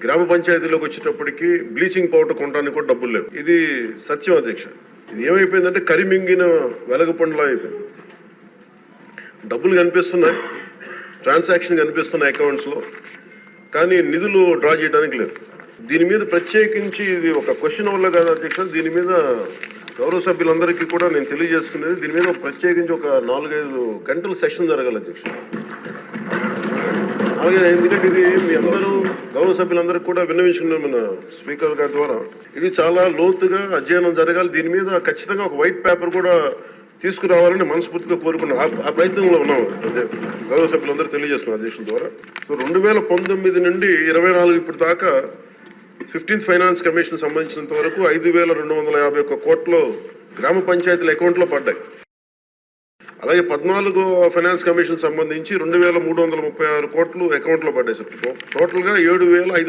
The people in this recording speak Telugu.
గ్రామ పంచాయతీలోకి వచ్చేటప్పటికి బ్లీచింగ్ పౌడర్ కొనడానికి కూడా డబ్బులు లేవు. ఇది సత్యం అధ్యక్ష. ఇది ఏమైపోయిందంటే కరిమింగిన వెలగపండులా అయిపోయింది. డబ్బులు కనిపిస్తున్నాయి, ట్రాన్సాక్షన్ కనిపిస్తున్నాయి అకౌంట్స్లో, కానీ నిధులు డ్రా చేయడానికి లేవు. దీని మీద ప్రత్యేకించి ఇది ఒక క్వశ్చన్ వల్ల కాదు అధ్యక్ష, దీని మీద గౌరవ సభ్యులందరికీ కూడా నేను తెలియజేసుకునేది, దీని మీద ప్రత్యేకించి ఒక 4-5 గంటల సెషన్ జరగాలి అధ్యక్ష. అలాగే ఎందుకంటే ఇది మీ అందరూ గౌరవ సభ్యులందరికీ కూడా విన్నవించుకున్నాం మన స్పీకర్ గారి ద్వారా. ఇది చాలా లోతుగా అధ్యయనం జరగాలి. దీని మీద ఖచ్చితంగా ఒక వైట్ పేపర్ కూడా తీసుకురావాలని మనస్ఫూర్తిగా కోరుకున్నాం. ఆ ప్రయత్నంలో ఉన్నాం. అదే గౌరవ సభ్యులందరూ తెలియజేస్తున్నాం అధ్యక్షుల ద్వారా. సో 2019 నుండి 24 ఇప్పుడు దాకా 15th ఫైనాన్స్ కమిషన్ సంబంధించినంత వరకు 5,251 కోట్లు గ్రామ పంచాయతీల అకౌంట్లో పడ్డాయి. అలాగే 14వ ఫైనాన్స్ కమిషన్ సంబంధించి 2,336 కోట్లు అకౌంట్లో పడ్డాయి సార్. టోటల్గా 7,500